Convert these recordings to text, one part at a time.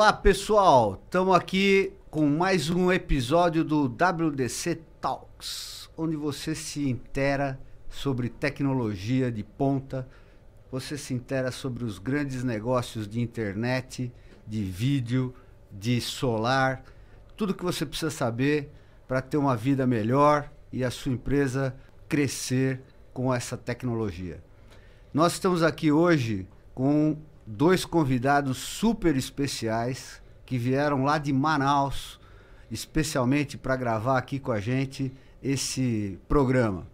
Olá, pessoal! Estamos aqui com mais um episódio do WDC Talks, onde você se intera sobre tecnologia de ponta, você se intera sobre os grandes negócios de internet, de vídeo, de solar, tudo que você precisa saber para ter uma vida melhor e a sua empresa crescer com essa tecnologia. Nós estamos aqui hoje com dois convidados super especiais que vieram lá de Manaus, especialmente para gravar aqui com a gente esse programa.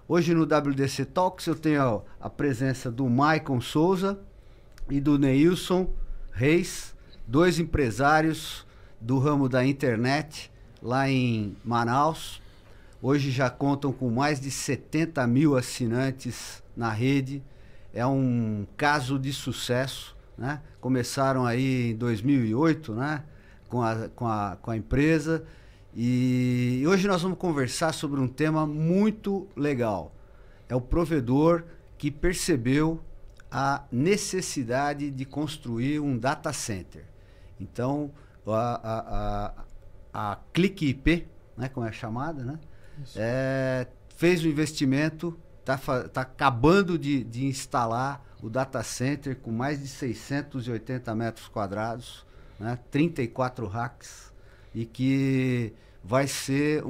Hoje no WDC Talks eu tenho a presença do Maicon Souza e do Neilson Reis, dois empresários do ramo da internet lá em Manaus. Hoje já contam com mais de 70 mil assinantes na rede. É um caso de sucesso, né? Começaram aí em 2008, né? com a empresa. E hoje nós vamos conversar sobre um tema muito legal. É o provedor que percebeu a necessidade de construir um data center. Então, a Clique IP, né? Como é chamada, né? Fez o investimento, está acabando de instalar o data center com mais de 680 metros quadrados, né? 34 racks, e que vai ser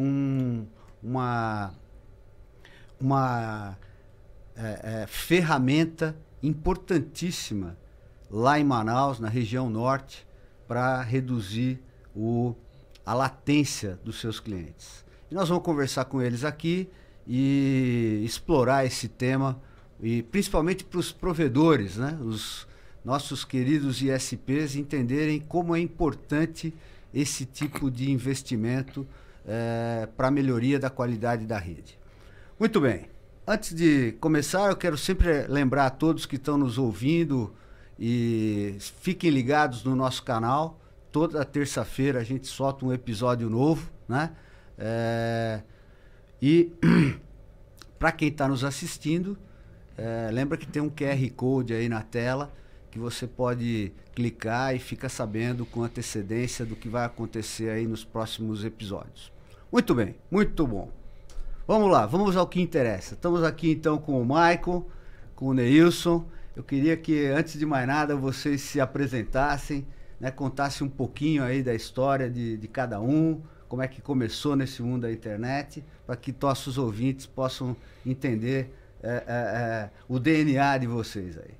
uma ferramenta importantíssima lá em Manaus, na região norte, para reduzir a latência dos seus clientes. E nós vamos conversar com eles aqui e explorar esse tema, e principalmente para os provedores, né? Os nossos queridos ISPs entenderem como é importante esse tipo de investimento para a melhoria da qualidade da rede. Muito bem, antes de começar eu quero sempre lembrar a todos que estão nos ouvindo e fiquem ligados no nosso canal. Toda terça-feira a gente solta um episódio novo, né? E para quem está nos assistindo, lembra que tem um QR Code aí na tela que você pode clicar e fica sabendo com antecedência do que vai acontecer aí nos próximos episódios. Muito bem, muito bom. Vamos lá, vamos ao que interessa. Estamos aqui então com o Maicon, com o Neilson. Eu queria que, antes de mais nada, vocês se apresentassem, né, contassem um pouquinho aí da história de cada um, como é que começou nesse mundo da internet, para que nossos ouvintes possam entender o DNA de vocês aí.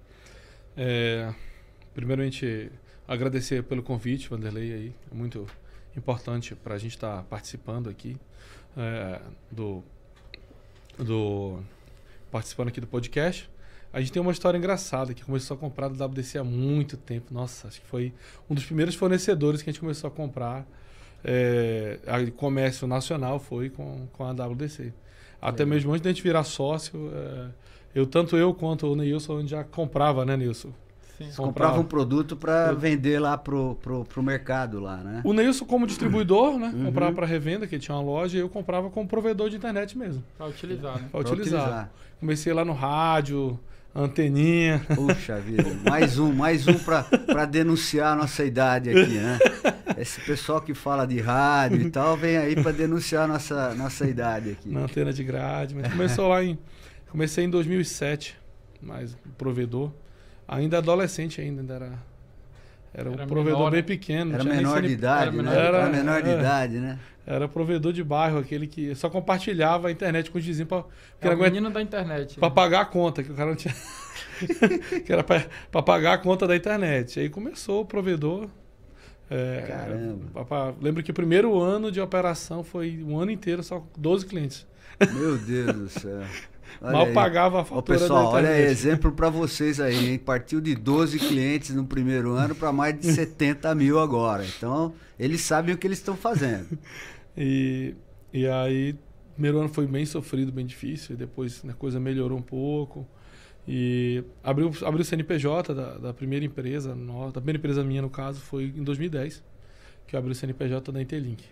Primeiramente, agradecer pelo convite, Vanderlei, aí. É muito importante para a gente estar participando aqui participando aqui do podcast. A gente tem uma história engraçada que começou a comprar do WDC há muito tempo. Nossa, acho que foi um dos primeiros fornecedores que a gente começou a comprar. Comércio nacional foi com a WDC. Até mesmo antes de a gente virar sócio, tanto eu quanto o Neilson, a gente já comprava, né, Neilson? Sim. Comprava um produto para vender lá pro mercado lá, né? O Neilson como distribuidor, né? Uhum. Comprava para revenda, que ele tinha uma loja, e eu comprava como provedor de internet mesmo. Para utilizar, né? Para utilizar. Comecei lá no rádio, anteninha. Puxa vida, mais um para denunciar a nossa idade aqui, né? Esse pessoal que fala de rádio e tal, vem aí para denunciar a nossa idade aqui. Na antena de grade, mas comecei em 2007, mas provedor. Ainda adolescente ainda era um provedor menor, bem pequeno. Era menor de idade, né? Era menor de idade, né? Era provedor de bairro, aquele que só compartilhava a internet com os vizinhos. Era o menino da internet. Para pagar a conta, que o cara não tinha... que era para pagar a conta da internet. Aí começou o provedor. Caramba. Lembro que o primeiro ano de operação foi um ano inteiro, só 12 clientes. Meu Deus do céu. Olha mal aí. Pagava a fatura pessoal, da internet. Olha aí, exemplo para vocês aí, hein? Partiu de 12 clientes no primeiro ano para mais de 70 mil agora. Então, eles sabem o que eles estão fazendo. E aí, primeiro ano foi bem sofrido, bem difícil. E depois a coisa melhorou um pouco. E abriu o CNPJ da primeira empresa. Da primeira empresa minha, no caso, foi em 2010. Que eu abri o CNPJ da Interlink.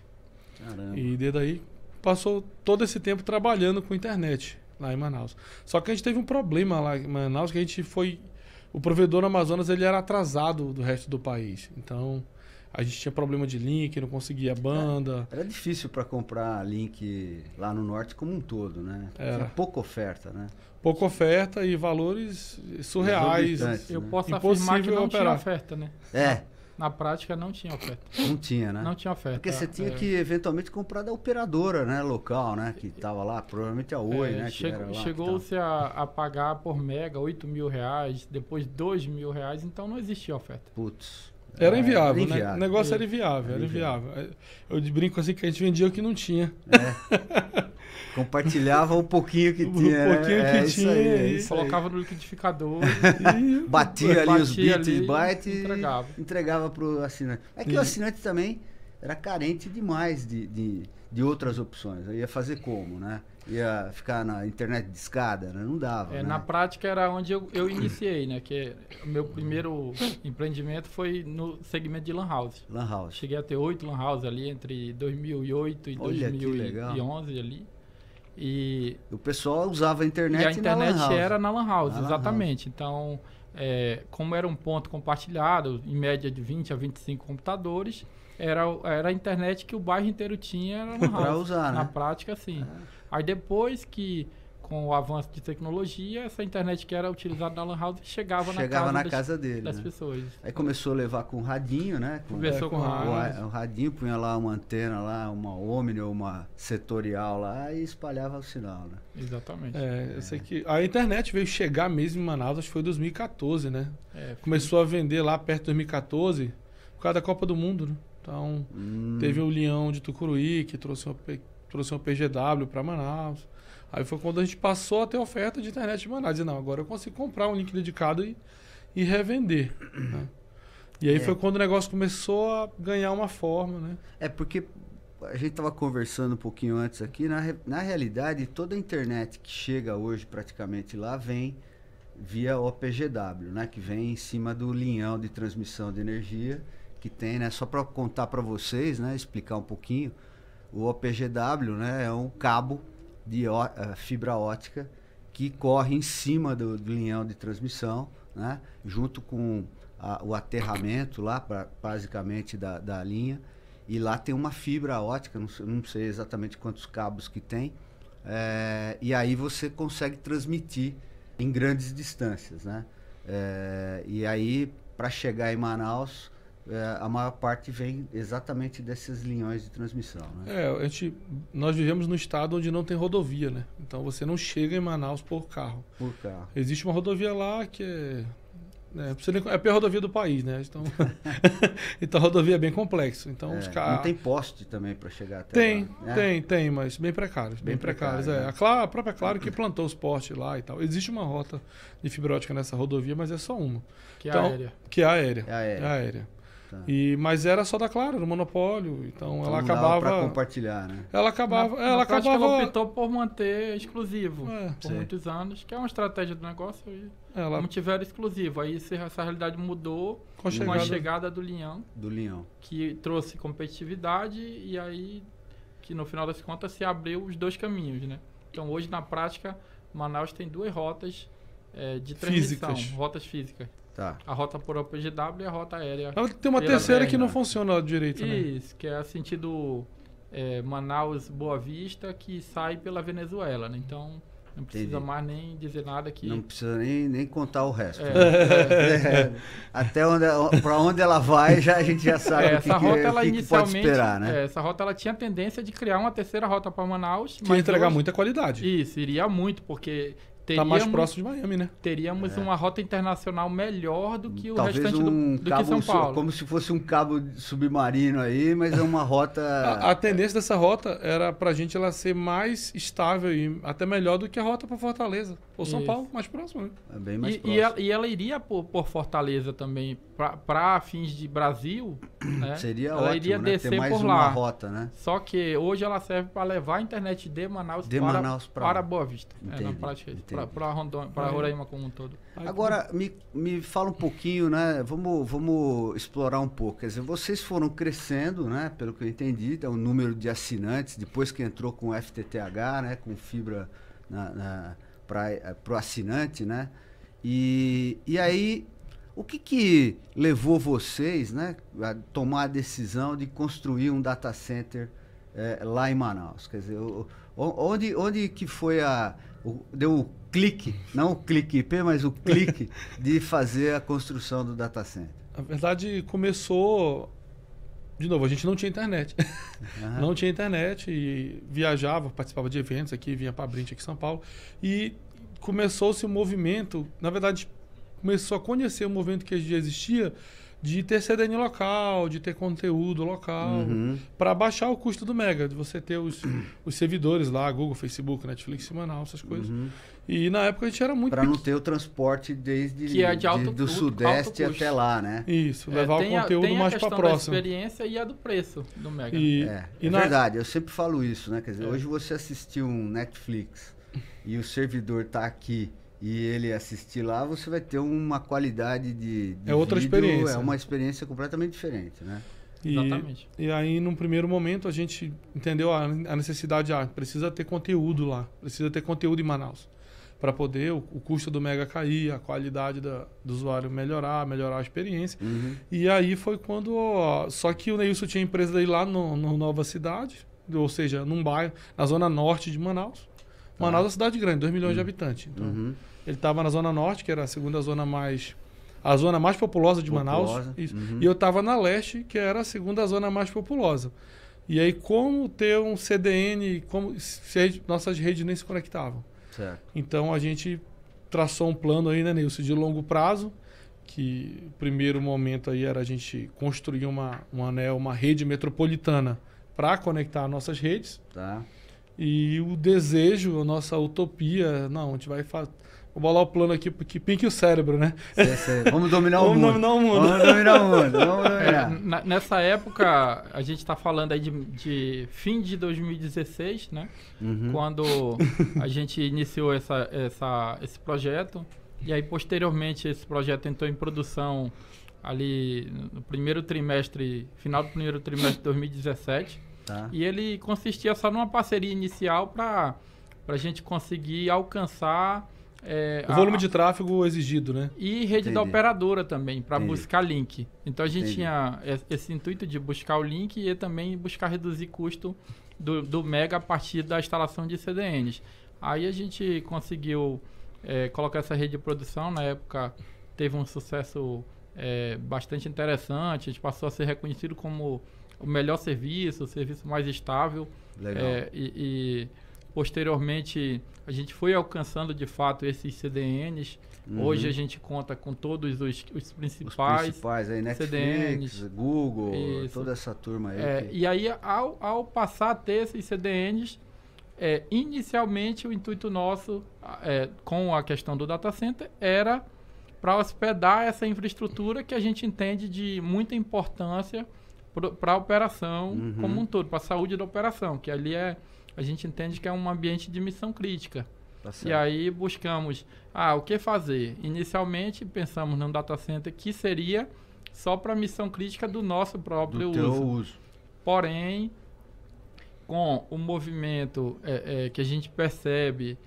Caramba. E desde aí, passou todo esse tempo trabalhando com internet lá em Manaus. Só que a gente teve um problema lá em Manaus, que o provedor no Amazonas, ele era atrasado do resto do país. Então, a gente tinha problema de link, não conseguia banda. Era difícil para comprar link lá no norte como um todo, né? Tinha pouca oferta, né? Pouca oferta e valores surreais. Eu posso afirmar que não tinha oferta, né? Na prática não tinha oferta. Não tinha, né? Não tinha oferta. Porque você tinha que eventualmente comprar da operadora, né? Local, né? Que estava lá, provavelmente a Oi, né? Chegou-se a pagar por mega R$8.000, depois R$2.000, então não existia oferta. Putz. Era inviável, né? O negócio era inviável, era inviável. Eu brinco assim que a gente vendia o que não tinha. Compartilhava um pouquinho que tinha. Um pouquinho que tinha. Colocava no liquidificador. Batia ali os bits e bytes e entregava pro assinante. É que o assinante também era carente demais de outras opções. Eu ia fazer como, né? Ia ficar na internet de escada, né? Não dava. Né? Na prática era onde eu iniciei, né? Que o meu primeiro empreendimento foi no segmento de lan house. Lan house. Cheguei a ter 8 lan house ali entre 2008 e 2011 ali. E o pessoal usava a internet. E a internet na lan house. Era na lan house, exatamente. Então, como era um ponto compartilhado, em média de 20 a 25 computadores, era a internet que o bairro inteiro tinha, era na lan house. Pra usar, né? Na prática, sim. Aí depois que, com o avanço de tecnologia, essa internet que era utilizada na lan house chegava na casa dele, das né? pessoas. Aí começou a levar com radinho, né? Começou com rádio. O radinho, punha lá uma antena lá, uma Omni ou uma setorial lá e espalhava o sinal, né? Exatamente. Eu sei que a internet veio chegar mesmo em Manaus, acho que foi em 2014, né? Começou a vender lá perto de 2014, por causa da Copa do Mundo, né? Então, teve o Leão de Tucuruí, que trouxe uma PGW para Manaus. Aí foi quando a gente passou a ter oferta de internet de Manaus. Não, agora eu consigo comprar um link dedicado e revender. Né? E aí foi quando o negócio começou a ganhar uma forma, né? Porque a gente estava conversando um pouquinho antes aqui, na realidade, toda a internet que chega hoje praticamente lá vem via OPGW, né? Que vem em cima do linhão de transmissão de energia que tem, né? Só para contar para vocês, né? Explicar um pouquinho. O OPGW, né, é um cabo de fibra ótica que corre em cima do linhão de transmissão, né, junto com o aterramento lá, basicamente, da linha. E lá tem uma fibra ótica, não sei exatamente quantos cabos que tem. E aí você consegue transmitir em grandes distâncias, né? E aí, para chegar em Manaus, a maior parte vem exatamente desses linhões de transmissão, né? Nós vivemos num estado onde não tem rodovia, né? Então você não chega em Manaus por carro. Existe uma rodovia lá que é a pior rodovia do país, né? Então a rodovia é bem complexa. Então, não tem poste também para chegar até lá, né? Tem, mas bem precários. Bem precários, né? A própria Claro que plantou os postes lá e tal. Existe uma rota de fibra ótica nessa rodovia, mas é só uma. Que é aérea. Que é aérea. Tá. Mas era só da Claro, era um monopólio, então ela acabava para compartilhar, né? Ela optou por manter exclusivo por muitos anos, que é uma estratégia do negócio e mantiveram exclusivo. Aí essa realidade mudou com a chegada do Linhão, que trouxe competitividade e aí que no final das contas se abriu os dois caminhos, né? Então hoje na prática Manaus tem 2 rotas de transmissão, rotas físicas. Tá. A rota por OPGW e a rota aérea. Tem uma terceira que não funciona direito, né? Isso, que é sentido Manaus-Boa Vista, que sai pela Venezuela, né? Então, não precisa mais nem dizer nada aqui. Não precisa nem contar o resto. Até para onde ela vai, a gente já sabe o que pode esperar, né? Essa rota ela tinha tendência de criar uma terceira rota para Manaus. Que ia entregar muita qualidade. Isso, iria muito, porque... Tá mais próximo de Miami, né? Teríamos uma rota internacional melhor do que o Talvez restante do que São Paulo. Como se fosse um cabo submarino aí, mas é uma rota... A tendência dessa rota era pra gente ela ser mais estável e até melhor do que a rota para Fortaleza. Ou São Paulo, mais próximo, né? É bem mais próximo. E ela iria por Fortaleza também, para fins de Brasil, né? Seria ela ótimo, iria descer ter mais por uma lá. rota, né? Só que hoje ela serve para levar a internet de Manaus, para Boa Vista. Na prática, para Rondônia, para Roraima como um todo. Agora, me fala um pouquinho, né? Vamos explorar um pouco. Quer dizer, vocês foram crescendo, né? Pelo que eu entendi, o número de assinantes, depois que entrou com FTTH, né? Com fibra para o assinante, né? E aí, O que levou vocês, né, a tomar a decisão de construir um data center lá em Manaus? Quer dizer, onde que foi deu o clique, não o clique IP, mas o clique de fazer a construção do data center? Na verdade, começou... De novo, a gente não tinha internet. Uhum. Não tinha internet e viajava, participava de eventos aqui, vinha para a Brint aqui em São Paulo. E começou-se um movimento, na verdade, começou a conhecer o movimento que já existia de ter CDN local, de ter conteúdo local, para baixar o custo do mega, de você ter os servidores lá, Google, Facebook, Netflix, semanal, essas coisas. E na época a gente era muito... Para não ter o transporte do Sudeste até lá, né? Isso, levar o conteúdo mais para próximo. A experiência e a do preço do mega. É verdade, eu sempre falo isso, né? Quer dizer, hoje você assistir um Netflix e o servidor tá aqui e ele assistir lá, você vai ter uma qualidade de outra vídeo, experiência. É uma experiência completamente diferente, né? Exatamente. E aí, num primeiro momento, a gente entendeu a necessidade, precisa ter conteúdo lá, precisa ter conteúdo em Manaus, para poder o custo do mega cair, a qualidade do usuário melhorar a experiência. E aí foi quando... só que o Neilson tinha empresa dele lá no Nova Cidade, ou seja, num bairro, na zona norte de Manaus. Manaus é uma cidade grande, 2 milhões de habitantes. Então, ele estava na Zona Norte, que era a segunda zona a zona mais populosa de Manaus. Isso. E eu estava na Leste, que era a segunda zona mais populosa. E aí, como ter um CDN, como se nossas redes nem se conectavam. Certo. Então, a gente traçou um plano aí, né, Nilson, de longo prazo, que o primeiro momento aí era a gente construir uma rede metropolitana para conectar nossas redes. Tá. E o desejo, a nossa utopia, não, a gente vai vou bolar o plano aqui, porque pinque o cérebro, né? Vamos dominar o mundo. Vamos dominar o mundo. Vamos dominar o mundo. Vamos dominar. Nessa época, a gente está falando aí de fim de 2016, né? Quando a gente iniciou esse projeto. E aí, posteriormente, esse projeto entrou em produção ali no final do primeiro trimestre de 2017. Tá. E ele consistia só numa parceria inicial para a gente conseguir alcançar... o volume de tráfego exigido, né? E rede da operadora também, para buscar link. Então a gente tinha esse intuito de buscar o link e também buscar reduzir custo do mega a partir da instalação de CDNs. Aí a gente conseguiu colocar essa rede de produção. Na época teve um sucesso bastante interessante. A gente passou a ser reconhecido como o melhor serviço, o serviço mais estável. Legal. E posteriormente a gente foi alcançando de fato esses CDNs. Hoje a gente conta com todos os principais aí, Netflix, CDNs, Google, toda essa turma aí. E aí ao passar a ter esses CDNs, inicialmente o intuito nosso com a questão do data center era para hospedar essa infraestrutura que a gente entende de muita importância para a operação como um todo, para a saúde da operação, que ali a gente entende que é um ambiente de missão crítica. Tá certo. E aí buscamos o que fazer. Inicialmente pensamos num data center que seria só para a missão crítica do nosso próprio uso. Porém, com o movimento que a gente percebe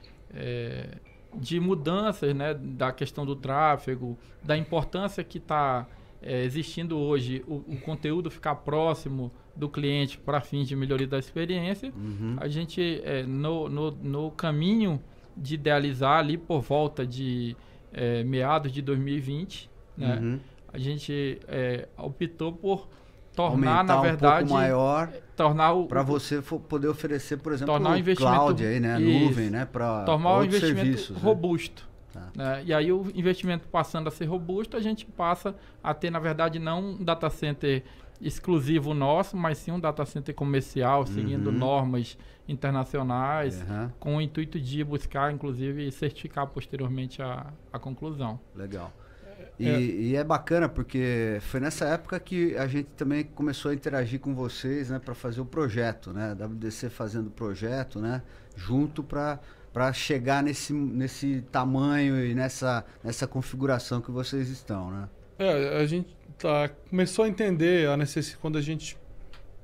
de mudanças, né, da questão do tráfego, da importância que está existindo hoje o conteúdo ficar próximo do cliente para fins de melhoria da experiência, a gente no caminho de idealizar ali por volta de meados de 2020, né, a gente optou por tornar, aumentar na verdade, um pouco maior, para você poder oferecer, por exemplo, tornar o investimento cloud aí, né, nuvem, né, para tornar o investimento serviços, robusto. Tá. Né? E aí o investimento passando a ser robusto, a gente passa a ter, na verdade, não um data center exclusivo nosso, mas sim um data center comercial, seguindo normas internacionais, com o intuito de buscar, inclusive, certificar posteriormente a conclusão. Legal. E é bacana porque foi nessa época que a gente também começou a interagir com vocês, né, para fazer o projeto, né, a WDC fazendo o projeto, né, junto para chegar nesse tamanho e nessa configuração que vocês estão, né? A gente começou a entender quando a gente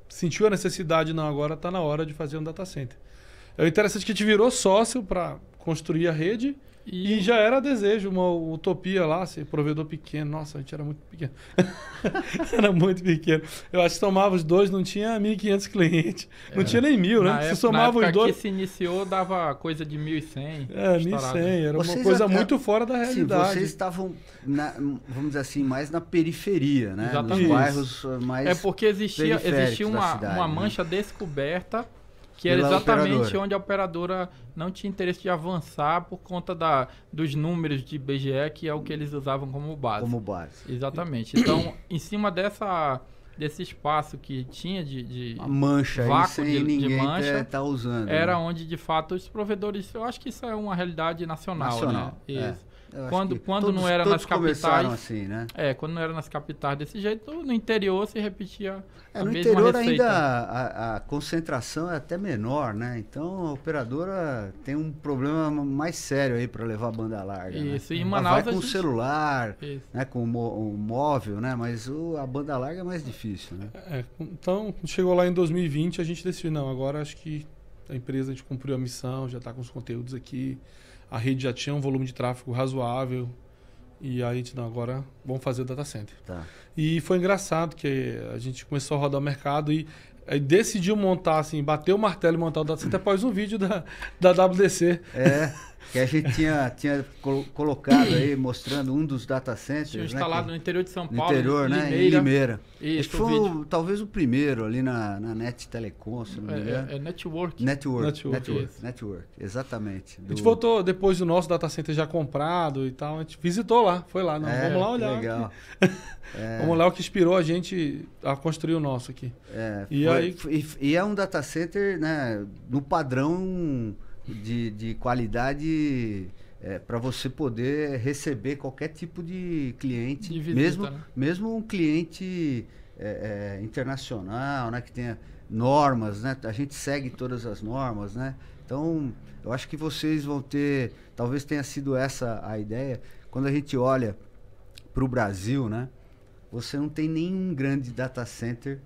sentiu a necessidade, agora está na hora de fazer um data center. É interessante que a gente virou sócio para construir a rede E já era desejo, uma utopia lá, ser provedor pequeno. Nossa, a gente era muito pequeno. Era muito pequeno. Eu acho que somava os dois, não tinha 1.500 clientes. Não tinha nem 1.000, né? Se somava os dois... que se iniciou, dava coisa de 1.100. 1.100. Era uma coisa muito fora da realidade. Sim, vocês estavam, vamos dizer assim, mais na periferia, né? Exatamente. Nos bairros mais porque existia uma mancha descoberta, que era exatamente onde a operadora não tinha interesse de avançar por conta dos números de IBGE, que é o que eles usavam como base. Como base. Exatamente. Então, em cima desse espaço que tinha de uma mancha vácuo aí, de mancha, tá usando, era né? onde, de fato, os provedores... Eu acho que isso é uma realidade nacional. Né? Isso. Quando não era nas capitais, assim, né? Quando não era nas capitais desse jeito, no interior se repetia a no mesma interior receita. Ainda a concentração é até menor, né? Então a operadora tem um problema mais sério aí para levar banda larga. Isso, né? e em Manaus vai com o celular, né? Com o móvel, né? Mas a banda larga é mais difícil, né? Então, chegou lá em 2020, a gente decidiu, não, agora acho que a empresa, a gente cumpriu a missão, já está com os conteúdos aqui. A rede já tinha um volume de tráfego razoável. E aí a gente, não, agora vamos fazer o data center. Tá. E foi engraçado que a gente começou a rodar o mercado e aí decidiu montar, assim, bater o martelo e montar o data center após um vídeo da WDC. Que a gente tinha colocado aí, mostrando um dos data centers. Tinha instalado no interior de São Paulo. No interior, né? Em Limeira. Isso, acho que foi talvez o primeiro ali na Net Telecom, se não me engano. Network. Network, exatamente. A gente voltou depois do nosso data center já comprado e tal, a gente visitou lá, foi lá. Não, vamos lá olhar. Legal. Vamos lá, o que inspirou a gente a construir o nosso aqui. E é um data center, né, no padrão de qualidade para você poder receber qualquer tipo de cliente, de visita, mesmo um cliente internacional, né, que tenha normas, né? A gente segue todas as normas, né? Então, eu acho que vocês vão ter, talvez tenha sido essa a ideia, quando a gente olha para o Brasil, né? Você não tem nenhum grande data center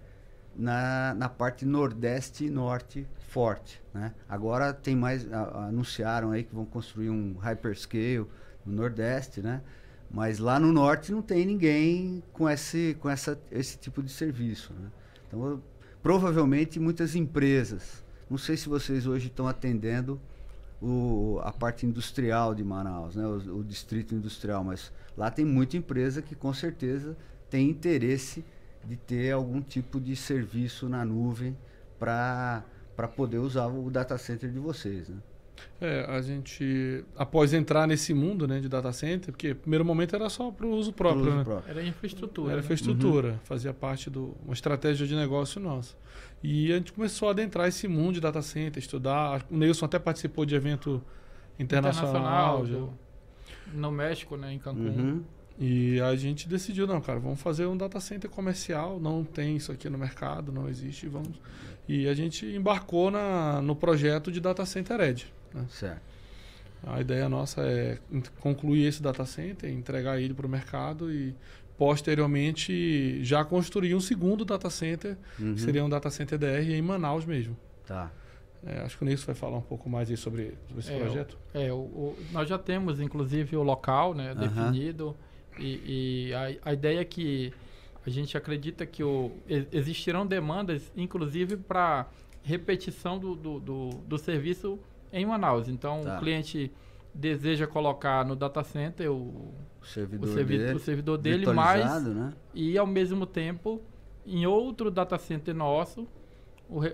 na parte nordeste e norte forte, né? Agora tem mais, anunciaram aí que vão construir um hyperscale no nordeste, né? Mas lá no norte não tem ninguém com esse tipo de serviço, né? Então, provavelmente muitas empresas, não sei se vocês hoje estão atendendo a parte industrial de Manaus, né? O distrito industrial, mas lá tem muita empresa que com certeza tem interesse de ter algum tipo de serviço na nuvem para poder usar o data center de vocês, né? A gente, após entrar nesse mundo, né, de data center, porque no primeiro momento era só para o uso próprio, né? Era infraestrutura. Era infraestrutura, fazia parte de uma estratégia de negócio nossa. E a gente começou a adentrar esse mundo de data center, estudar. O Neilson até participou de evento internacional no México, né, em Cancún. E a gente decidiu, não, cara, vamos fazer um data center comercial, não tem isso aqui no mercado, não existe, vamos. E a gente embarcou no projeto de Data Center Edge. Né? Certo. A ideia nossa é concluir esse data center, entregar ele para o mercado e posteriormente já construir um segundo data center, que seria um data center DR em Manaus mesmo. Tá. Acho que o Nilson vai falar um pouco mais aí sobre esse projeto. Nós já temos, inclusive, o local, né, definido. E a ideia é que a gente acredita que existirão demandas, inclusive, para repetição do serviço em Manaus. Então, o cliente deseja colocar no data center o servidor dele, mas né? E, ao mesmo tempo, em outro data center nosso,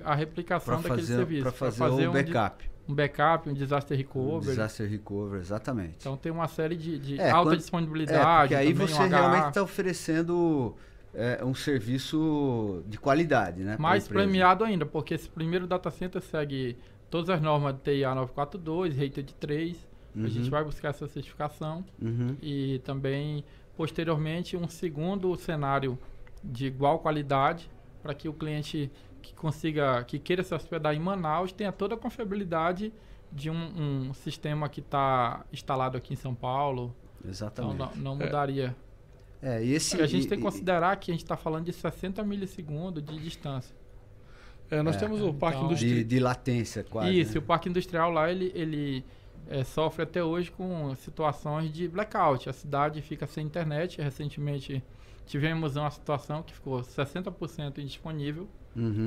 a replicação daquele serviço. Para fazer o backup. Um backup, um disaster recovery. Um disaster recovery, exatamente. Então tem uma série de alta disponibilidade. Porque aí você realmente está oferecendo um serviço de qualidade, né? Mais premiado ainda, porque esse primeiro data center segue todas as normas de TIA 942, Rated 3. A gente vai buscar essa certificação. E também, posteriormente, um segundo cenário de igual qualidade para que o cliente que queira se hospedar em Manaus tenha toda a confiabilidade de um sistema que está instalado aqui em São Paulo. Exatamente. Então não mudaria. A gente tem que considerar que a gente está falando de 60 milissegundos de distância. Nós temos o parque industrial. De latência quase. Isso, né? O parque industrial lá, ele sofre até hoje com situações de blackout. A cidade fica sem internet. Recentemente tivemos uma situação que ficou 60% indisponível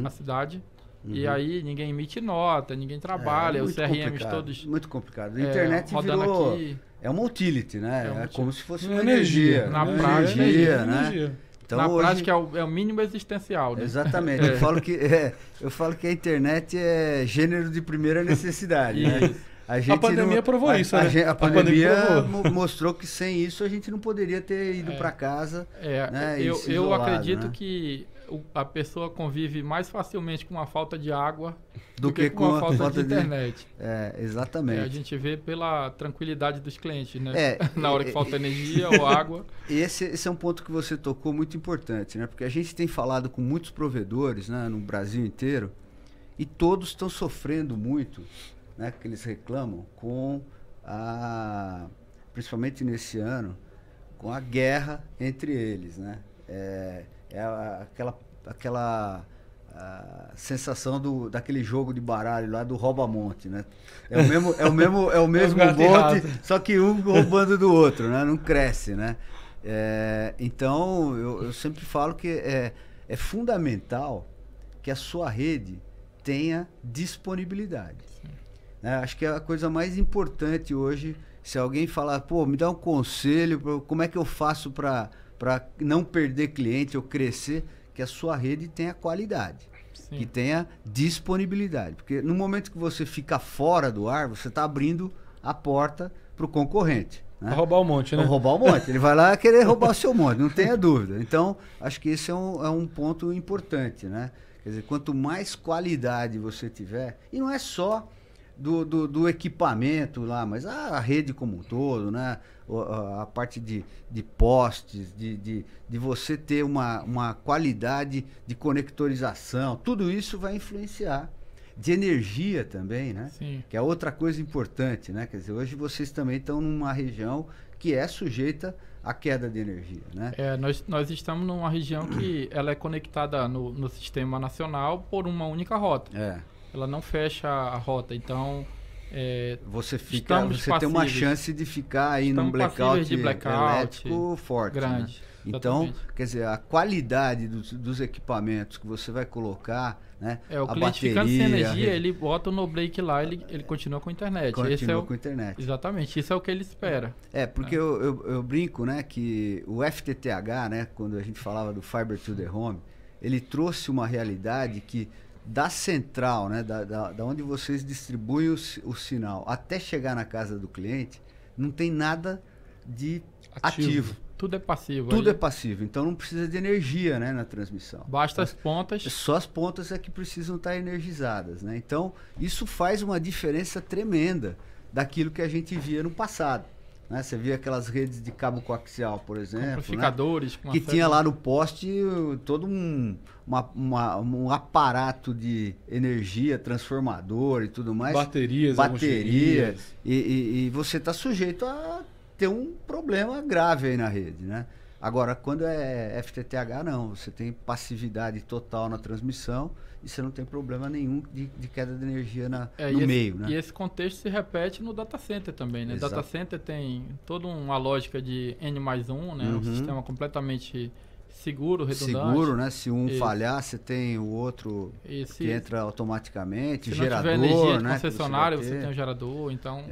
a cidade. E aí ninguém emite nota, ninguém trabalha, os CRMs todos... Muito complicado. A internet virou... Aqui, é uma utility, né? É como se fosse uma energia. Na prática, né? Então, na prática é o mínimo existencial, né? Exatamente. Eu falo que a internet é gênero de primeira necessidade, né? A pandemia provou isso, né? A pandemia mostrou que sem isso a gente não poderia ter ido para casa. Né, eu acredito, né, que a pessoa convive mais facilmente com a falta de água do que com a falta de internet. Exatamente. A gente vê pela tranquilidade dos clientes, né? Na hora que falta energia ou água. Esse é um ponto que você tocou muito importante, né? Porque a gente tem falado com muitos provedores, né, no Brasil inteiro, e todos estão sofrendo muito, né, que eles reclamam com principalmente nesse ano, com a guerra entre eles, né? Aquela sensação daquele jogo de baralho lá do rouba-monte, né? É o mesmo monte, só que um roubando do outro, né? Não cresce, né? Então eu sempre falo que é fundamental que a sua rede tenha disponibilidade. Acho que é a coisa mais importante hoje. Se alguém falar, me dá um conselho, como é que eu faço para não perder cliente ou crescer, que a sua rede tenha qualidade, que tenha disponibilidade. Porque no momento que você fica fora do ar, você está abrindo a porta para o concorrente. Né? Roubar o monte, né? Roubar o monte. Ele vai lá querer roubar o seu monte, não tenha dúvida. Então, acho que esse é um ponto importante, né? Quer dizer, quanto mais qualidade você tiver, e não é só do equipamento lá, mas a rede como um todo, né? A parte de postes, de você ter uma qualidade de conectorização, tudo isso vai influenciar. De energia também, né? Sim. Que é outra coisa importante, né? Quer dizer, hoje vocês também estão numa região que é sujeita à queda de energia, né? Nós estamos numa região que ela é conectada no sistema nacional por uma única rota. Ela não fecha a rota, então você tem uma chance de ficar aí num blackout elétrico forte, grande. Né? Então, quer dizer, a qualidade dos equipamentos que você vai colocar, né? O cliente ficando sem energia, ele bota o no-break lá, ele continua com a internet. Continua com a internet. Exatamente, isso é o que ele espera. Porque eu brinco, né, que o FTTH, né, quando a gente falava do Fiber to the Home, ele trouxe uma realidade que da central, né, da onde vocês distribuem o sinal até chegar na casa do cliente, não tem nada de ativo. Tudo é passivo. Tudo é passivo, então não precisa de energia, né, na transmissão. Basta as pontas. Só as pontas é que precisam estar energizadas, né? Então isso faz uma diferença tremenda daquilo que a gente via no passado. Né? Você via aquelas redes de cabo coaxial, por exemplo, amplificadores, né? Que tinha lá no poste todo um aparato de energia, transformador e tudo mais. Baterias. E você está sujeito a ter um problema grave aí na rede, né? Agora, quando é FTTH, não. Você tem passividade total na transmissão e você não tem problema nenhum de queda de energia no meio, né? E esse contexto se repete no data center também, né? Exato. Data center tem toda uma lógica de N+1, né? Um sistema completamente seguro, redundante. Seguro, né? Se um falhar, você tem o outro que entra automaticamente, gerador, né? Se não tiver energia de né? concessionário, você tem um gerador, então...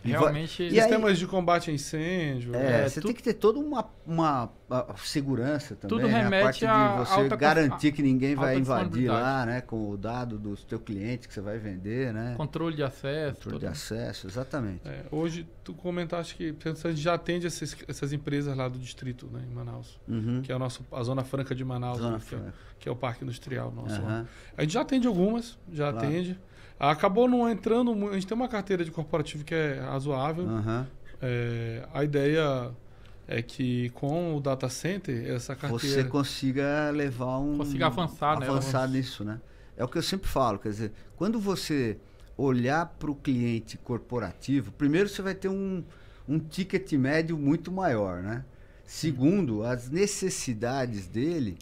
Realmente... Sistemas de combate a incêndio. Você tem que ter toda uma segurança também. Tudo remete a parte de você garantir que ninguém vai invadir lá, né? Com o dado do teu cliente que você vai vender, né? Controle de acesso. Controle de acesso, exatamente. Hoje, tu comentaste que a gente já atende essas empresas lá do distrito, né? Em Manaus. Que é a Zona Franca de Manaus, que é o Parque Industrial nosso. A gente já atende algumas, atende. Acabou não entrando... A gente tem uma carteira de corporativo que é razoável. A ideia é que com o data center, essa carteira... Você consiga levar Consiga avançar, né? Avançar nisso, né? É o que eu sempre falo. Quer dizer, quando você olhar para o cliente corporativo, primeiro você vai ter um ticket médio muito maior, né? Segundo, as necessidades dele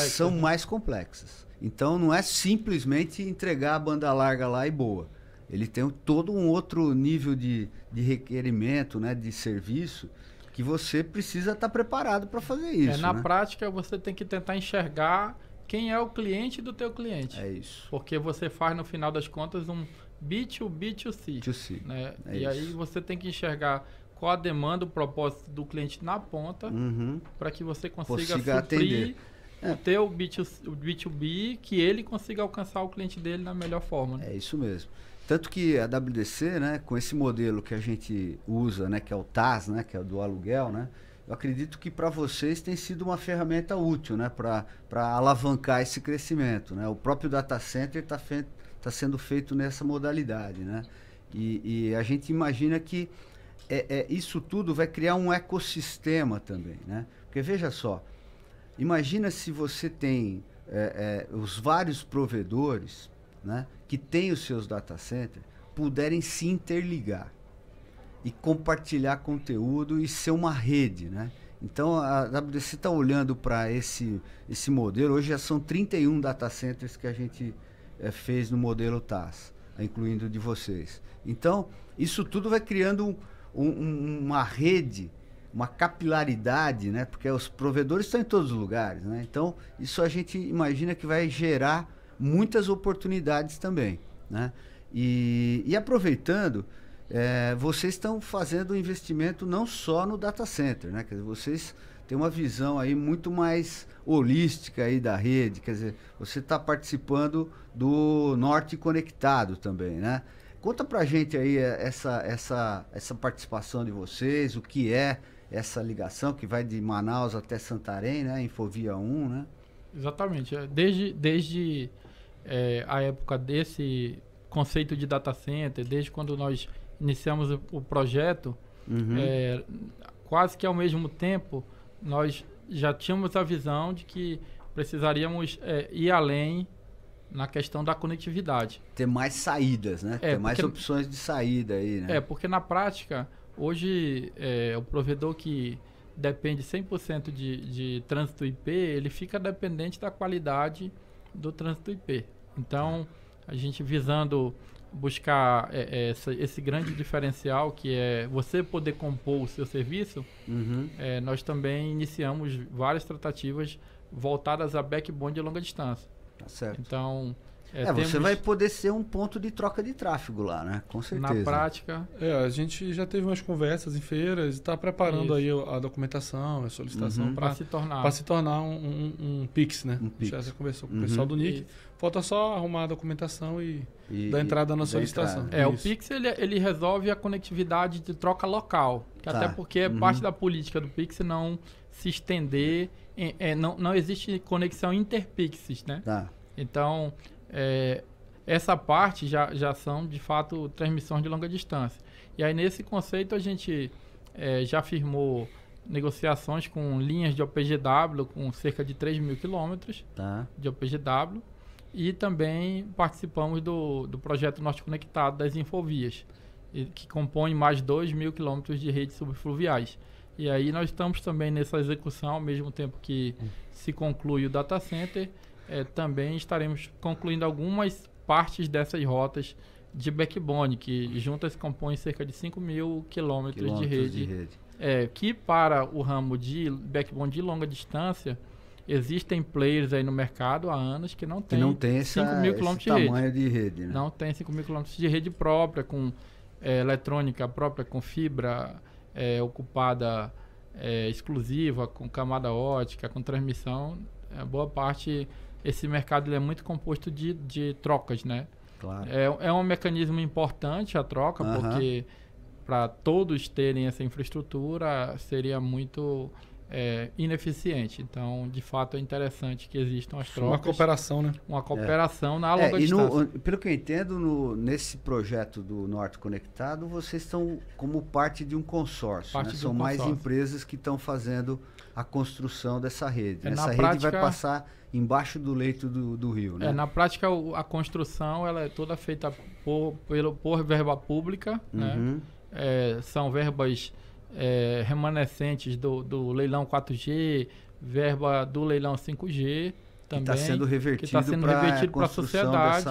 são mais complexas. Então, não é simplesmente entregar a banda larga lá e boa. ele tem todo um outro nível de requerimento, né, de serviço, que você precisa estar preparado para fazer isso. Na prática, você tem que tentar enxergar quem é o cliente do teu cliente. É isso. Porque você faz, no final das contas, um B2B2C. Né? E aí você tem que enxergar qual a demanda, o propósito do cliente na ponta, para que você consiga suprir atender. O teu B2B, que ele consiga alcançar o cliente dele da melhor forma. Né? É isso mesmo. Tanto que a WDC, né, com esse modelo que a gente usa, né, que é o TaaS, né, que é o do aluguel, né, eu acredito que para vocês tem sido uma ferramenta útil, né, para alavancar esse crescimento. Né? O próprio data center está sendo feito nessa modalidade. Né? E a gente imagina que isso tudo vai criar um ecossistema também. Né? Porque veja só, imagina se você tem os vários provedores, né, que têm os seus data centers, puderem se interligar e compartilhar conteúdo e ser uma rede, né? Então a WDC está olhando para esse modelo. Hoje já são 31 data centers que a gente fez no modelo TaaS, incluindo de vocês. Então isso tudo vai criando uma rede, uma capilaridade, né? Porque os provedores estão em todos os lugares, né? Então isso a gente imagina que vai gerar muitas oportunidades também, né? E aproveitando, vocês estão fazendo investimento não só no data center, né? Quer dizer, vocês têm uma visão aí muito mais holística aí da rede, quer dizer, você está participando do Norte Conectado também, né? Conta pra gente aí essa participação de vocês, o que é essa ligação que vai de Manaus até Santarém, né? Infovia 1, né? Exatamente. Desde a época desse conceito de data center, desde quando nós iniciamos o projeto, quase que ao mesmo tempo, nós já tínhamos a visão de que precisaríamos ir além na questão da conectividade. Ter mais saídas, né? Ter mais opções de saída aí, né? Porque na prática, hoje, o provedor que depende 100% de trânsito IP, ele fica dependente da qualidade do trânsito IP. Então, a gente visando buscar esse grande diferencial, que é você poder compor o seu serviço, nós também iniciamos várias tratativas voltadas a backbone de longa distância. Tá certo. Então, você vai poder ser um ponto de troca de tráfego lá, né? Com certeza. Na prática... a gente já teve umas conversas em feiras e está preparando aí a documentação, a solicitação para se tornar um PIX, né? Um PIX. Já conversou com o pessoal do NIC. Falta só arrumar a documentação e dar entrada na solicitação. O PIX ele resolve a conectividade de troca local. Até porque é parte da política do PIX não se estender... não existe conexão inter-PIXs, né? Tá. Então... essa parte já são, de fato, transmissões de longa distância. E aí, nesse conceito, a gente já firmou negociações com linhas de OPGW com cerca de 3 mil quilômetros de OPGW e também participamos do projeto Norte Conectado das Infovias, que compõe mais 2 mil quilômetros de redes subfluviais. E aí nós estamos também nessa execução, ao mesmo tempo que se conclui o data center, também estaremos concluindo algumas partes dessas rotas de backbone, que juntas compõem cerca de 5 mil quilômetros de rede. Que para o ramo de backbone de longa distância, existem players aí no mercado há anos que não tem 5 mil quilômetros de rede. Tamanho de rede, né? Não tem 5 mil quilômetros de rede própria, com eletrônica própria, com fibra ocupada exclusiva, com camada ótica, com transmissão. Boa parte... Esse mercado ele é muito composto de trocas, né? Claro. É um mecanismo importante a troca, porque para todos terem essa infraestrutura seria muito ineficiente. Então, de fato, é interessante que existam as trocas. Uma cooperação, né? Uma cooperação na longa distância. Pelo que eu entendo, nesse projeto do Norte Conectado, vocês estão como parte de um consórcio. Né? São mais empresas que estão fazendo a construção dessa rede. Essa rede vai passar embaixo do leito do rio, né? Na prática, a construção ela é toda feita por verba pública, né? São verbas remanescentes do leilão 4G, verba do leilão 5G também. Está sendo revertido para a sociedade.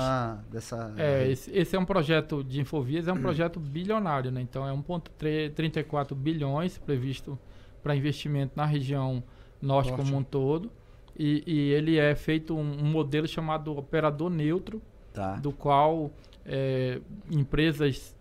Esse é um projeto de Infovias, é um projeto bilionário, né? Então é 1,34 bilhões previsto para investimento na região norte como um todo. E ele é feito um modelo chamado operador neutro, do qual empresas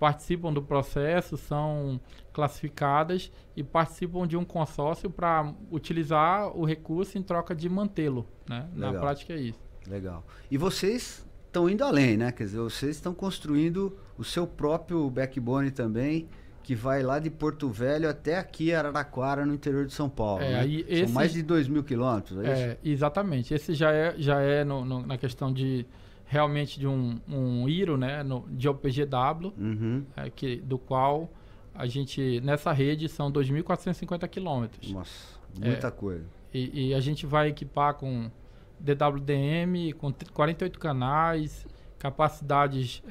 participam do processo, são classificadas e participam de um consórcio para utilizar o recurso em troca de mantê-lo, né? Na prática é isso. Legal. E vocês estão indo além, né? Quer dizer, vocês estão construindo o seu próprio backbone também, que vai lá de Porto Velho até aqui, Araraquara, no interior de São Paulo. Né? São mais de 2.000 quilômetros, é isso? Exatamente. Esse já é na questão de realmente de um IRO, né, de OPGW, do qual a gente, nessa rede, são 2.450 quilômetros. Nossa, muita coisa. E a gente vai equipar com DWDM, com 48 canais, capacidades,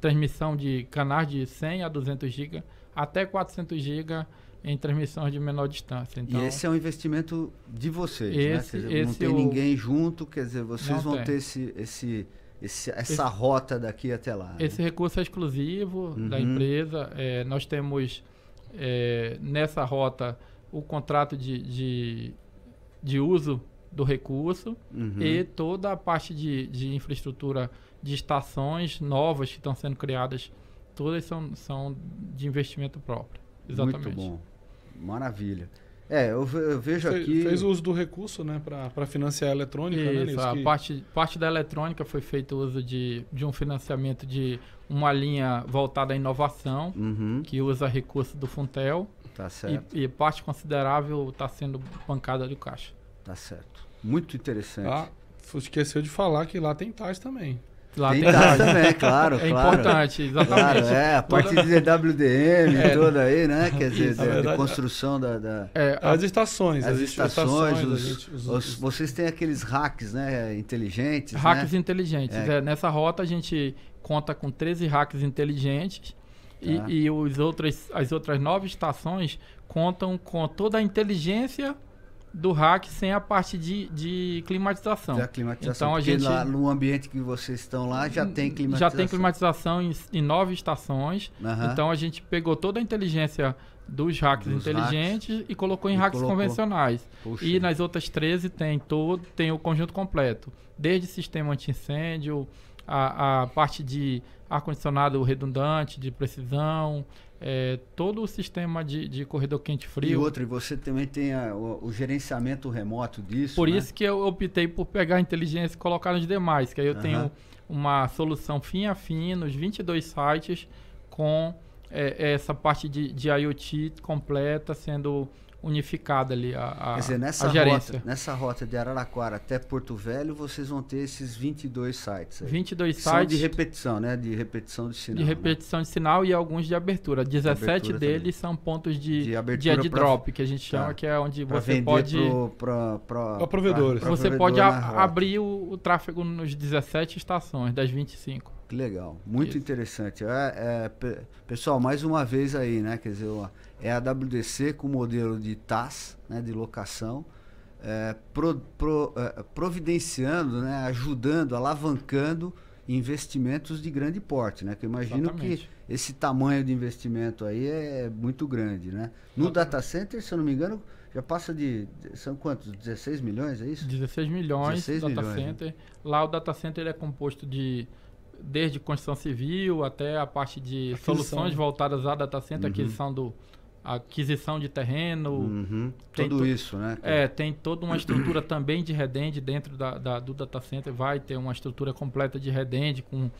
transmissão de canais de 100 a 200 GB, até 400 GB em transmissões de menor distância. Então, e esse é um investimento de vocês, né? Quer dizer, não tem ninguém junto, quer dizer, vocês vão ter essa rota daqui até lá. Esse recurso é exclusivo da empresa. Nós temos nessa rota o contrato de uso do recurso e toda a parte de infraestrutura de estações novas que estão sendo criadas, todas são de investimento próprio. Exatamente. Muito bom. Maravilha. Eu vejo aqui... Fez uso do recurso, né, para financiar a eletrônica, isso, né? Parte da eletrônica foi feito uso de um financiamento de uma linha voltada à inovação, que usa recurso do Funtel. Tá certo. E parte considerável está sendo bancada do Caixa. Tá certo. Muito interessante. Esqueceu de falar que lá tem TAS também. Lá tem TAS também, claro. É importante, exatamente. Claro, a parte de DWDM toda aí, né? Quer dizer, de construção as estações. As estações, vocês têm aqueles racks, né? Inteligentes, Racks inteligentes. Nessa rota a gente conta com 13 racks inteligentes e as outras 9 estações contam com toda a inteligência do rack sem a parte de climatização. Então, lá no ambiente que vocês estão lá já tem climatização. Já tem climatização em 9 estações. Então a gente pegou toda a inteligência dos racks inteligentes e colocou em racks convencionais. Puxa. E nas outras 13 tem o conjunto completo. Desde sistema anti-incêndio, a parte de ar-condicionado redundante, de precisão, todo o sistema de corredor quente-frio. E você também tem o gerenciamento remoto disso. Por isso que eu optei por pegar a inteligência e colocar nos demais, que aí eu tenho uma solução fim a fim nos 22 sites com essa parte de IoT completa sendo unificada ali a gerência. Nessa rota de Araraquara até Porto Velho, vocês vão ter esses 22 sites aí. 22 são sites. De repetição, né? De repetição de sinal. De repetição de sinal e alguns de abertura. 17 deles também são pontos de add-drop, que a gente chama, que é onde você pode... Para provedores. Você pode abrir o tráfego nos 17 estações, das 25. Que legal. Muito interessante. Pessoal, mais uma vez aí, né? Quer dizer, é a WDC com modelo de TAS, né, de locação, providenciando, né, ajudando, alavancando investimentos de grande porte, né? Que eu imagino que esse tamanho de investimento aí é muito grande, né? No data center, se eu não me engano, já passa são quantos? 16 milhões, é isso? 16 milhões no data center. Né? Lá o data center é composto desde construção civil até a parte de soluções voltadas a data center, aquisição de terreno. Tudo isso, né? Tem toda uma estrutura também de redende dentro do data center. Vai ter uma estrutura completa de redende com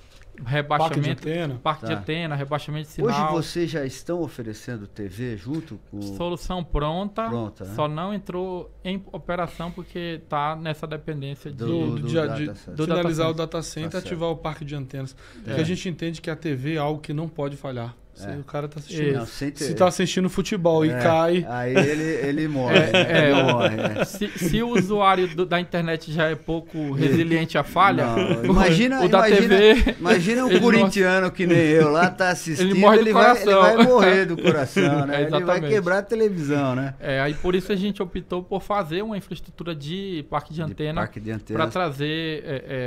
rebaixamento, parque de antena, rebaixamento de sinal. Hoje vocês já estão oferecendo TV junto com... Solução pronta, né? Só não entrou em operação porque está nessa dependência de finalizar o data center e ativar o parque de antenas. Porque a gente entende que a TV é algo que não pode falhar. Se o cara tá assistindo. Não, se tá assistindo futebol e cai. Aí ele morre. Se o usuário da internet já é pouco resiliente à falha, imagina um corintiano que nem eu lá tá assistindo, ele vai morrer do coração, né? Ele vai quebrar a televisão, né? Aí por isso a gente optou por fazer uma infraestrutura de parque de antena para trazer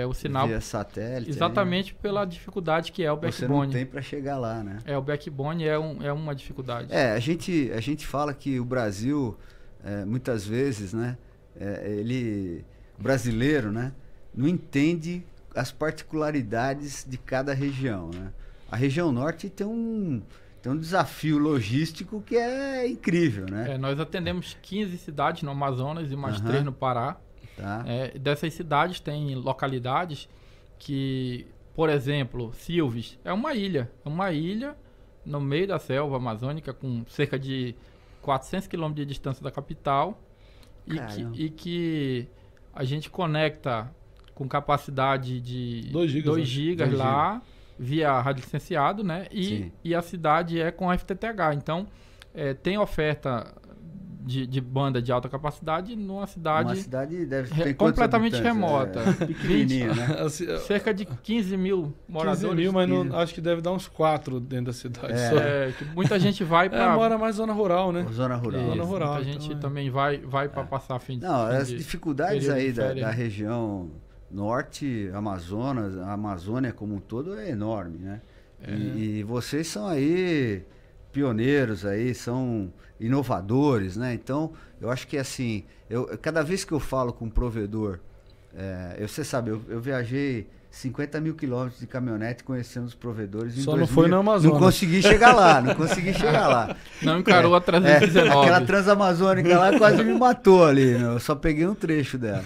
o sinal via satélite. Exatamente pela dificuldade que é o backbone. Você não tem para chegar lá, né? O backbone é uma dificuldade. A gente fala que o Brasil, muitas vezes, né, o brasileiro, né, não entende as particularidades de cada região, né? A região norte tem um desafio logístico que é incrível, né? Nós atendemos 15 cidades no Amazonas e mais 3 no Pará. Tá. Dessas cidades tem localidades que, por exemplo, Silves é uma ilha no meio da selva amazônica, com cerca de 400 quilômetros de distância da capital, e que a gente conecta com capacidade de 2 gigas lá, via radiolicenciado, né? E a cidade é com FTTH. Então, tem oferta de banda de alta capacidade numa cidade... Uma cidade deve ter completamente remota. Pequenininha, né? Cerca de 15 mil moradores. 15 mil, mas acho que deve dar uns 4 dentro da cidade. Que muita gente vai para... mora mais zona rural, né? Zona rural. Muita gente também vai para passar fim de... as dificuldades aí da região norte, Amazonas, a Amazônia como um todo é enorme, né? E vocês são aí pioneiros aí, são inovadores, né? Então, eu acho que assim, cada vez que eu falo com um provedor, você sabe, eu viajei 50 mil quilômetros de caminhonete conhecendo os provedores. Só não foi na Amazônia. Não consegui chegar lá. Não encarou a 319. Aquela transamazônica lá quase me matou ali, eu só peguei um trecho dela.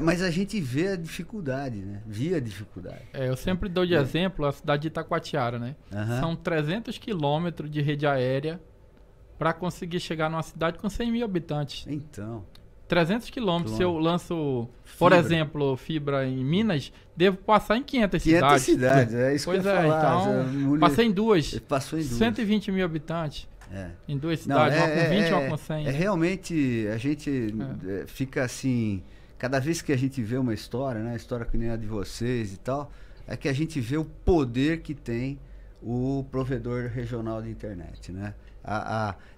Mas a gente vê a dificuldade, né? Via a dificuldade. Eu sempre dou de exemplo a cidade de Itacoatiara, né? São 300 quilômetros de rede aérea para conseguir chegar numa cidade com 100 mil habitantes. Então... 300 quilômetros. Se eu lanço, por exemplo, fibra em Minas, devo passar em 500 cidades. 500 cidades, é isso que eu ia falar. Então, passei em duas. Passou em 2. 120 mil habitantes. Em 2 cidades, uma com 20 e uma com 100. Realmente, a gente fica assim, cada vez que a gente vê uma história, né, a história que nem a de vocês e tal, é que a gente vê o poder que tem o provedor regional de internet, né?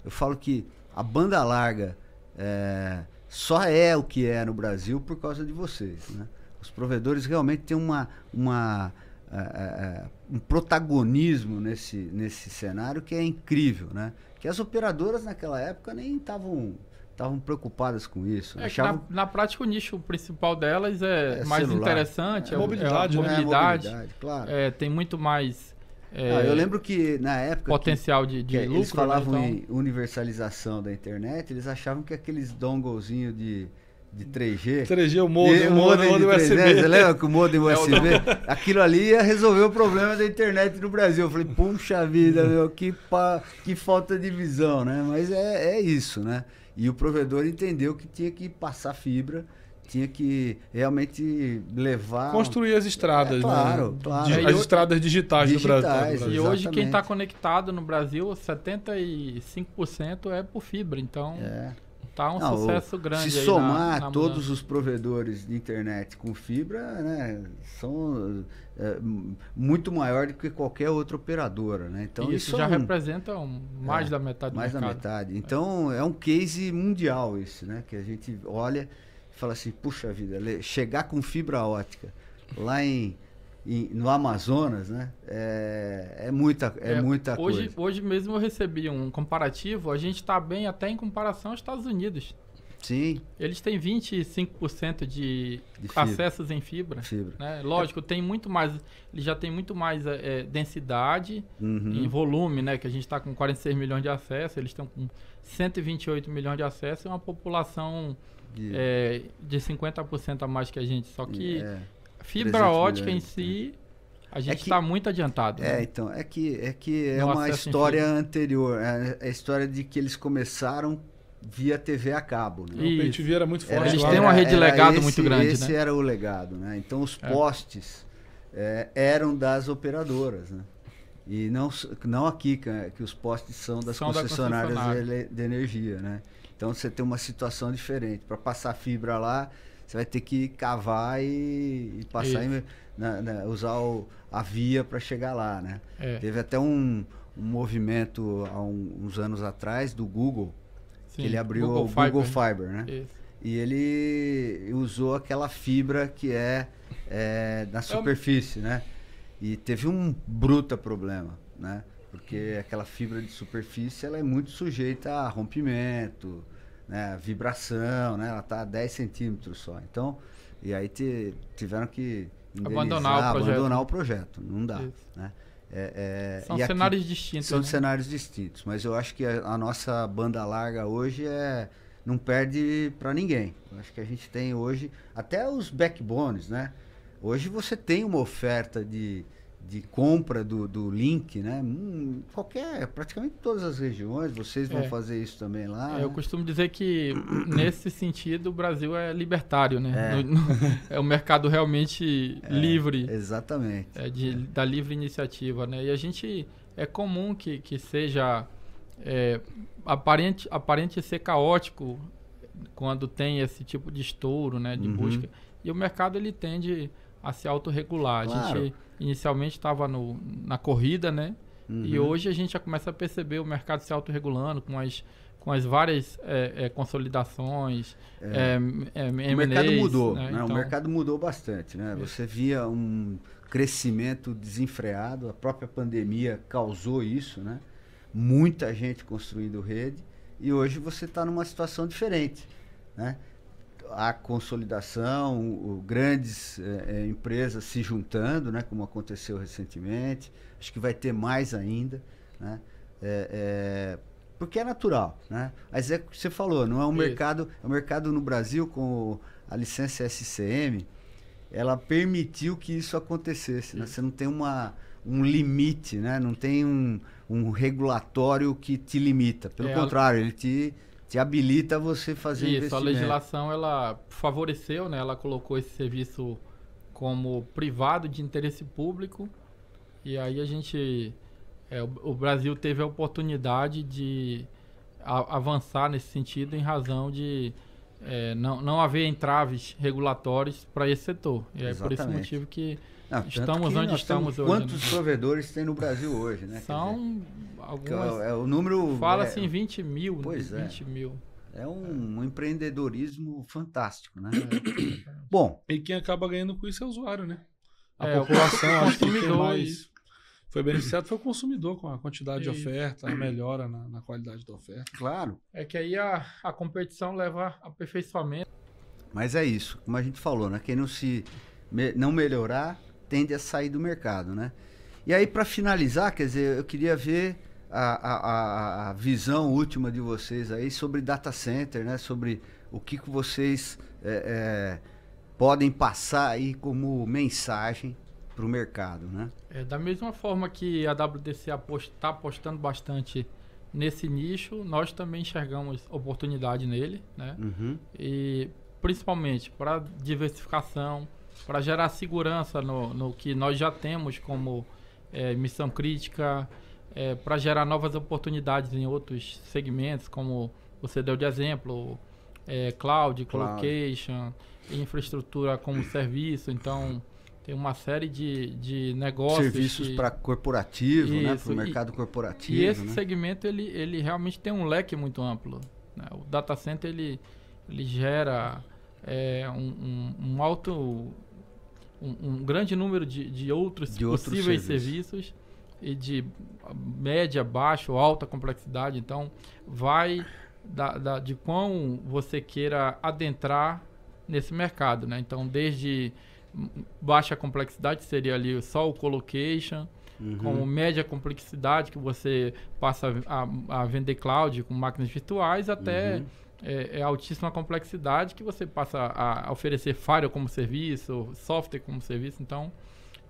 Eu falo que a banda larga só é o que é no Brasil por causa de vocês, né? Os provedores realmente têm um protagonismo nesse cenário que é incrível, né? Que as operadoras naquela época nem estavam preocupadas com isso. Na prática o nicho principal delas é mais celular. Interessante, mobilidade, mobilidade, claro. Tem muito mais eu lembro que na época potencial de lucro, eles falavam em universalização da internet, eles achavam que aqueles donglezinhos de 3G. 3G, o modem USB. Você lembra que o modem USB? Aquilo ali ia resolver o problema da internet no Brasil. Eu falei, puxa vida, meu, que falta de visão, né? Mas é isso, né? E o provedor entendeu que tinha que passar fibra, tinha que realmente levar... Construir as estradas, claro, né? Claro. As estradas digitais do Brasil. E hoje quem está conectado no Brasil, 75% é por fibra, então... Tá um sucesso grande. Se somar na todos os provedores de internet com fibra, né, são muito maior do que qualquer outra operadora, né? Então isso já representa mais da metade do mercado. Mais da metade. Então é um case mundial isso, né? Que a gente olha e fala assim, puxa vida, chegar com fibra ótica lá no Amazonas, né? É muita coisa. Hoje mesmo eu recebi um comparativo, a gente está bem até em comparação aos Estados Unidos. Sim. Eles têm 25% de acessos em fibra. Né? Lógico, tem muito mais, eles já têm muito mais densidade em volume, né? Que a gente está com 46 milhões de acessos, eles estão com 128 milhões de acessos, é uma população de 50% a mais que a gente, só que... Fibra ótica em si, a gente está muito adiantado. Então, é que é uma história anterior. É a história de que eles começaram via TV a cabo. Né? O PayTV era muito forte. Eles têm uma rede de legado muito grande. Esse era o legado, né? Então, os postes eram das operadoras, né? E não aqui, que os postes são das concessionárias de energia, né? Então você tem uma situação diferente. Para passar fibra lá, você vai ter que cavar e passar, usar a via para chegar lá, né? Teve até um movimento há uns anos atrás do Google, que ele abriu o Google Fiber, né? Isso. E ele usou aquela fibra que é na superfície, né? E teve um bruta problema, né? Porque aquela fibra de superfície ela é muito sujeita a rompimento, né? Vibração, né? Ela está a 10 centímetros só. Então, e aí tiveram que abandonar o projeto. Não dá, né? São cenários distintos. São cenários distintos, mas eu acho que a nossa banda larga hoje não perde para ninguém. Eu acho que a gente tem hoje, até os backbones, né? Hoje você tem uma oferta de compra do link, né? Praticamente todas as regiões, vocês vão fazer isso também lá. Eu costumo dizer que, nesse sentido, o Brasil é libertário, né? É um mercado realmente livre. Exatamente. Da livre iniciativa, né? E a gente, é comum que seja aparente ser caótico quando tem esse tipo de estouro, né? De busca. E o mercado, ele tende a se autorregular. Claro. A gente inicialmente estava na corrida, né? E hoje a gente já começa a perceber o mercado se autorregulando com as várias consolidações, o mercado mudou, né? Então, o mercado mudou bastante, né? Você via um crescimento desenfreado, a própria pandemia causou isso, né? Muita gente construindo rede, e hoje você está numa situação diferente, né? A consolidação, grandes empresas se juntando, né, como aconteceu recentemente. Acho que vai ter mais ainda, né? Porque é natural, né? Mas é o que você falou, não é um mercado, é um mercado no Brasil com a licença SCM, ela permitiu que isso acontecesse, né? Você não tem um limite, né? Não tem um regulatório que te limita. Pelo contrário, ele te habilita a você fazer investimento. A legislação, ela favoreceu, né? Ela colocou esse serviço como privado de interesse público, e aí o Brasil teve a oportunidade de avançar nesse sentido em razão de não haver entraves regulatórios para esse setor. E é por esse motivo que estamos onde estamos hoje. Quantos provedores tem no Brasil hoje, né? São algumas... o número... Fala-se em 20 mil. Pois 20 mil. É um empreendedorismo fantástico, né? Bom... E quem acaba ganhando com isso é o usuário, né? A população, acho que quem mais foi beneficiado foi o consumidor, com a quantidade de oferta, a melhora na qualidade da oferta. Claro. É que aí a competição leva a aperfeiçoamento. Mas é isso, como a gente falou, né? Quem não melhorar tende a sair do mercado, né? E aí, para finalizar, quer dizer, eu queria ver a visão última de vocês aí sobre data center, né? Sobre o que vocês podem passar aí como mensagem para o mercado, né? Da mesma forma que a WDC está apostando bastante nesse nicho, nós também enxergamos oportunidade nele, né? E principalmente para diversificação, para gerar segurança no que nós já temos como missão crítica, para gerar novas oportunidades em outros segmentos, como você deu de exemplo, cloud, colocation, infraestrutura como serviço. Então, tem uma série de negócios. Serviços para corporativo, né? Para o mercado corporativo. E esse segmento, ele realmente tem um leque muito amplo, né? O data center, ele gera um grande número de outros possíveis serviços e de média, baixa ou alta complexidade. Então, vai de quão você queira adentrar nesse mercado, né? Então, desde baixa complexidade, seria ali só o colocation, como média complexidade, que você passa a vender cloud com máquinas virtuais, até altíssima complexidade, que você passa a oferecer firewall como serviço, software como serviço. Então,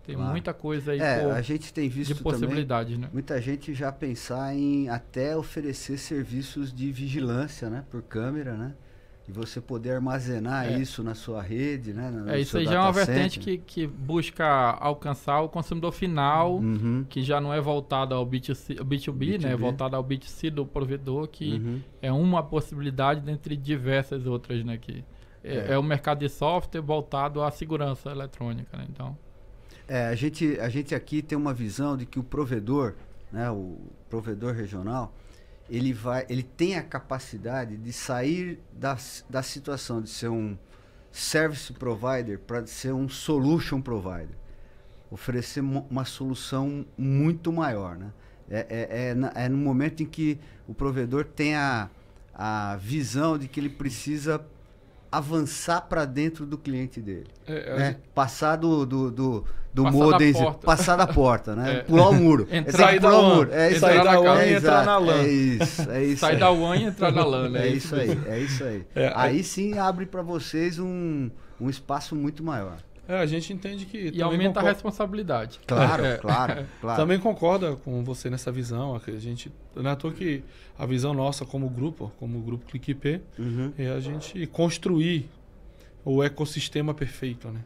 tem muita coisa aí a gente tem visto de possibilidades, também, né? Muita gente já pensar em até oferecer serviços de vigilância, né? Por câmera, né? e você poder armazenar isso na sua rede, né? Isso aí já é uma vertente que busca alcançar o consumidor final, que já não é voltado ao B2B, né? É voltado ao B2C do provedor, que é uma possibilidade dentre diversas outras, né? Que é o mercado de software voltado à segurança eletrônica, né? Então... a gente aqui tem uma visão de que o provedor, né? O provedor regional, ele tem a capacidade de sair da situação de ser um service provider para ser um solution provider. Oferecer uma solução muito maior, né? É no momento em que o provedor tem a visão de que ele precisa avançar para dentro do cliente dele. Passar do modem, passar da porta, né? Pular o muro. Sair da WAN. Sair da WAN e entrar na LAN. É isso. Sair da WAN e entrar na LAN, né? É isso aí. Aí sim abre para vocês um espaço muito maior. A gente entende que... E aumenta a responsabilidade. Claro. Também concorda com você nessa visão. A gente, não é à toa que a visão nossa como grupo ClickIP, é a gente construir o ecossistema perfeito, né?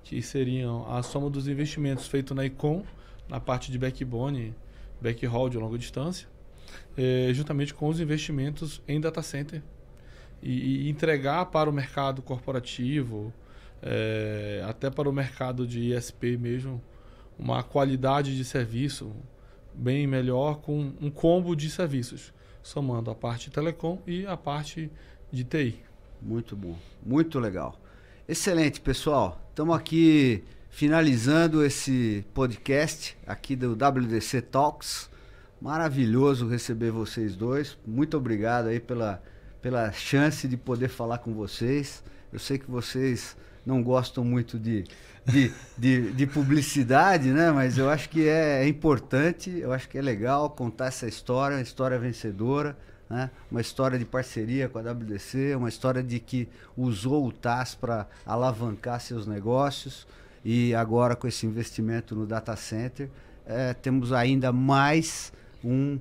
Que seriam a soma dos investimentos feitos na Icom, na parte de backbone, backhaul de longa distância, juntamente com os investimentos em data center e entregar para o mercado corporativo, até para o mercado de ISP mesmo, uma qualidade de serviço bem melhor com um combo de serviços, somando a parte de telecom e a parte de TI. Muito bom, muito legal. Excelente, pessoal. Estamos aqui finalizando esse podcast aqui do WDC Talks. Maravilhoso receber vocês dois. Muito obrigado aí pela chance de poder falar com vocês. Eu sei que vocês não gostam muito de publicidade, né? Mas eu acho que é importante, eu acho que é legal contar essa história, uma história vencedora, né? Uma história de parceria com a WDC, uma história de que usou o TaaS para alavancar seus negócios e agora com esse investimento no data center, temos ainda mais um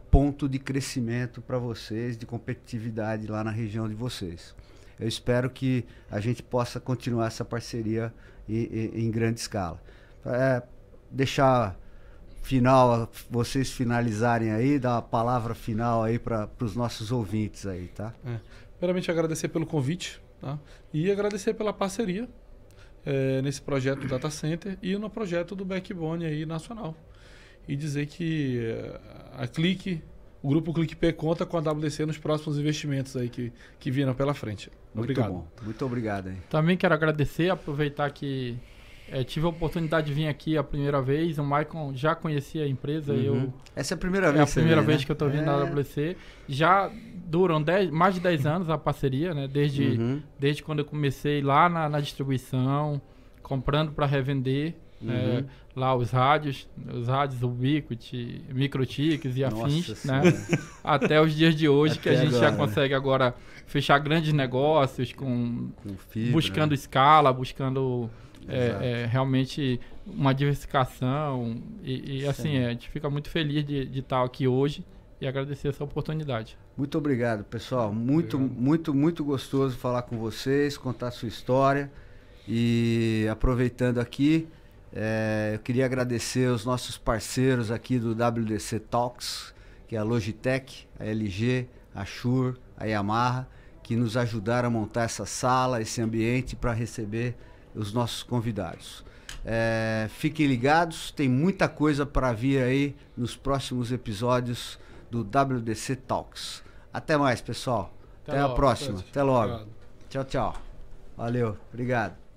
ponto de crescimento para vocês, de competitividade lá na região de vocês. Eu espero que a gente possa continuar essa parceria em grande escala. Deixar vocês finalizarem aí, dar a palavra final aí para os nossos ouvintes aí, tá? Primeiramente agradecer pelo convite, tá? E agradecer pela parceria nesse projeto do Data Center e no projeto do Backbone aí nacional. E dizer que o grupo ClickIP conta com a WDC nos próximos investimentos aí que virão pela frente. Obrigado. Muito bom. Muito obrigado aí. Também quero agradecer, aproveitar que tive a oportunidade de vir aqui a primeira vez. O Maicon já conhecia a empresa. Essa é a primeira vez. É a primeira vez que eu estou vindo na WDC. Já duram mais de 10 anos a parceria, né? Desde quando eu comecei lá na distribuição, comprando para revender. Lá os rádios Ubiquiti, Microtics e afins, né? Até os dias de hoje, que a gente já consegue agora fechar grandes negócios com fibra, buscando escala, buscando realmente uma diversificação e assim, a gente fica muito feliz de estar aqui hoje e agradecer essa oportunidade. Muito obrigado, pessoal. Muito gostoso falar com vocês, contar a sua história. E aproveitando aqui, eu queria agradecer os nossos parceiros aqui do WDC Talks, que é a Logitech, a LG, a Shure, a Yamaha, que nos ajudaram a montar essa sala, esse ambiente para receber os nossos convidados. Fiquem ligados, tem muita coisa para vir aí nos próximos episódios do WDC Talks. Até mais, pessoal. Até a próxima. Até logo. Obrigado. Tchau. Valeu. Obrigado.